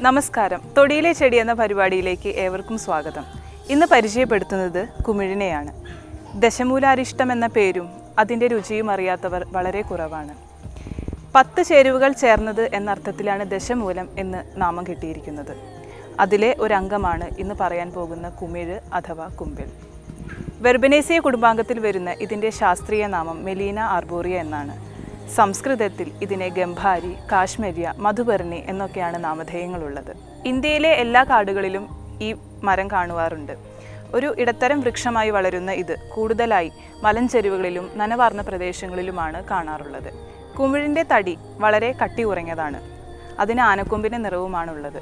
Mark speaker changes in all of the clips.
Speaker 1: നമസ്കാരം. തൊടിയിലെ ചെടി എന്ന പരിപാടിയിലേക്ക് ഏവർക്കും സ്വാഗതം. ഇന്ന് പരിചയപ്പെടുത്തുന്നത് കുമിഴിനെയാണ്. ദശമൂലാരിഷ്ടം എന്ന പേരും അതിൻ്റെ രുചിയും അറിയാത്തവർ വളരെ കുറവാണ്. 10 ചേരുവകൾ ചേർന്നത് എന്നർത്ഥത്തിലാണ് ദശമൂലം എന്ന് നാമം കിട്ടിയിരിക്കുന്നത്. അതിലെ ഒരംഗമാണ് ഇന്ന് പറയാൻ പോകുന്ന കുമിഴ് അഥവാ കുമ്പിൾ. വെർബനേസിയ കുടുംബാംഗത്തിൽ വരുന്ന ഇതിൻ്റെ ശാസ്ത്രീയ നാമം മെലീന ആർബോറിയ എന്നാണ്. സംസ്കൃതത്തിൽ ഇതിനെ ഗംഭാരി, കാശ്മീര്യ, മധുപർണി എന്നൊക്കെയാണ് നാമധേയങ്ങളുള്ളത്. ഇന്ത്യയിലെ എല്ലാ കാടുകളിലും ഈ മരം കാണുവാറുണ്ട്. ഒരു ഇടത്തരം വൃക്ഷമായി വളരുന്ന ഇത് കൂടുതലായി മലഞ്ചെരുവുകളിലും നനവാർന്ന പ്രദേശങ്ങളിലുമാണ് കാണാറുള്ളത്. കുമിഴിൻ്റെ തടി വളരെ കട്ടി കുറഞ്ഞതാണ്. അതിന് ആനക്കൊമ്പിൻ്റെ നിറവുമാണുള്ളത്.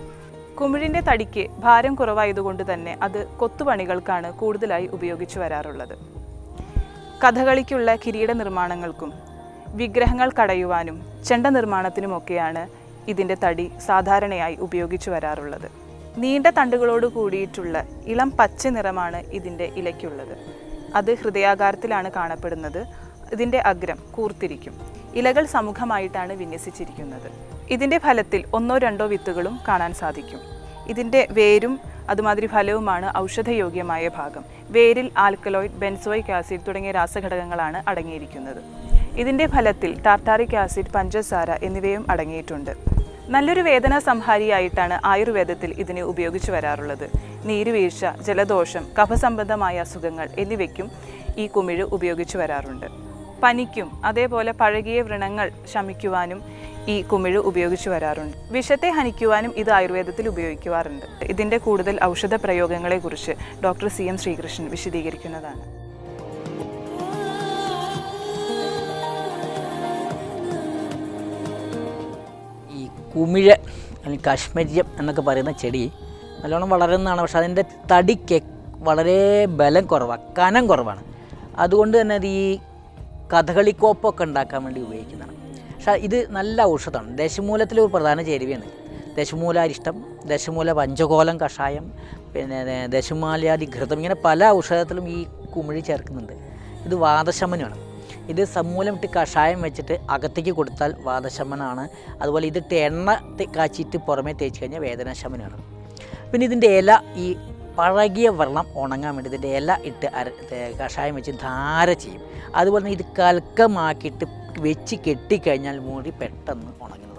Speaker 1: കുമിഴിൻ്റെ തടിക്ക് ഭാരം കുറവായതുകൊണ്ട് തന്നെ അത് കൊത്തുപണികൾക്കാണ് കൂടുതലായി ഉപയോഗിച്ചു വരാറുള്ളത്. കഥകളിക്കുള്ള കിരീട നിർമ്മാണങ്ങൾക്കും വിഗ്രഹങ്ങൾ കടയുവാനും ചെണ്ട നിർമ്മാണത്തിനുമൊക്കെയാണ് ഇതിൻ്റെ തടി സാധാരണയായി ഉപയോഗിച്ചു വരാറുള്ളത്. നീണ്ട തണ്ടുകളോട് കൂടിയിട്ടുള്ള ഇളം പച്ച നിറമാണ് ഇതിൻ്റെ ഇലയ്ക്കുള്ളത്. അത് ഹൃദയാകാരത്തിലാണ് കാണപ്പെടുന്നത്. ഇതിൻ്റെ അഗ്രം കൂർത്തിരിക്കും. ഇലകൾ സമുഖമായിട്ടാണ് വിന്യസിച്ചിരിക്കുന്നത്. ഇതിൻ്റെ ഫലത്തിൽ 1-2 വിത്തുകളും കാണാൻ സാധിക്കും. ഇതിൻ്റെ വേരും അതുമാതിരി ഫലവുമാണ് ഔഷധയോഗ്യമായ ഭാഗം. വേരിൽ ആൽക്കലോയിഡ്, ബെൻസോയിക് ആസിഡ് തുടങ്ങിയ രാസഘടകങ്ങളാണ് അടങ്ങിയിരിക്കുന്നത്. ഇതിൻ്റെ ഫലത്തിൽ ടാർട്ടാറിക് ആസിഡ്, പഞ്ചസാര എന്നിവയും അടങ്ങിയിട്ടുണ്ട്. നല്ലൊരു വേദന സംഹാരിയായിട്ടാണ് ആയുർവേദത്തിൽ ഇതിനെ ഉപയോഗിച്ചു വരാറുള്ളത്. നീരുവീഴ്ച, ജലദോഷം, കഫസംബന്ധമായ അസുഖങ്ങൾ എന്നിവയ്ക്കും ഈ കുമിഴ് ഉപയോഗിച്ചു വരാറുണ്ട്. പനിക്കും അതേപോലെ പഴകിയ വ്രണങ്ങൾ ശമിക്കുവാനും ഈ കുമിഴ് ഉപയോഗിച്ചു വരാറുണ്ട്. വിഷത്തെ ഹനിക്കുവാനും ഇത് ആയുർവേദത്തിൽ ഉപയോഗിക്കാറുണ്ട്. ഇതിൻ്റെ കൂടുതൽ ഔഷധ പ്രയോഗങ്ങളെക്കുറിച്ച് ഡോക്ടർ CM ശ്രീകൃഷ്ണൻ വിശദീകരിക്കുന്നതാണ്.
Speaker 2: കുമിഴ് അല്ലെങ്കിൽ കാശ്മീര്യം എന്നൊക്കെ പറയുന്ന ചെടി നല്ലോണം വളരുന്നതാണ്. പക്ഷെ അതിൻ്റെ തടിക്ക് വളരെ ബലം കുറവാണ്, കനം കുറവാണ്. അതുകൊണ്ട് തന്നെ അത് ഈ കഥകളിക്കോപ്പൊക്കെ ഉണ്ടാക്കാൻ വേണ്ടി ഉപയോഗിക്കുന്നതാണ്. പക്ഷേ ഇത് നല്ല ഔഷധമാണ്. ദശമൂലത്തിലെ ഒരു പ്രധാന ചേരുവയാണ് ദശമൂലാരിഷ്ടം, ദശമൂല പഞ്ചകോലം കഷായം, പിന്നെ ദശമൂലാദി ഘൃതം, ഇങ്ങനെ പല ഔഷധത്തിലും ഈ കുമിഴി ചേർക്കുന്നുണ്ട്. ഇത് വാതശമനമാണ്. ഇത് സമൂലം ഇട്ട് കഷായം വെച്ചിട്ട് അകത്തേക്ക് കൊടുത്താൽ വാതശമനമാണ്. അതുപോലെ ഇതിട്ട് എണ്ണ കാച്ചിട്ട് പുറമേ തേച്ച് കഴിഞ്ഞാൽ വേദനാശമനമാണ്. പിന്നെ ഇതിൻ്റെ ഇല, ഈ പഴകിയ വെള്ളം ഉണങ്ങാൻ വേണ്ടി ഇതിൻ്റെ ഇല ഇട്ട് കഷായം വെച്ച് ധാര ചെയ്യും. അതുപോലെ തന്നെ ഇത് കൽക്കമാക്കിയിട്ട് വെച്ച് കെട്ടിക്കഴിഞ്ഞാൽ മുടി പെട്ടെന്ന് ഉണങ്ങും.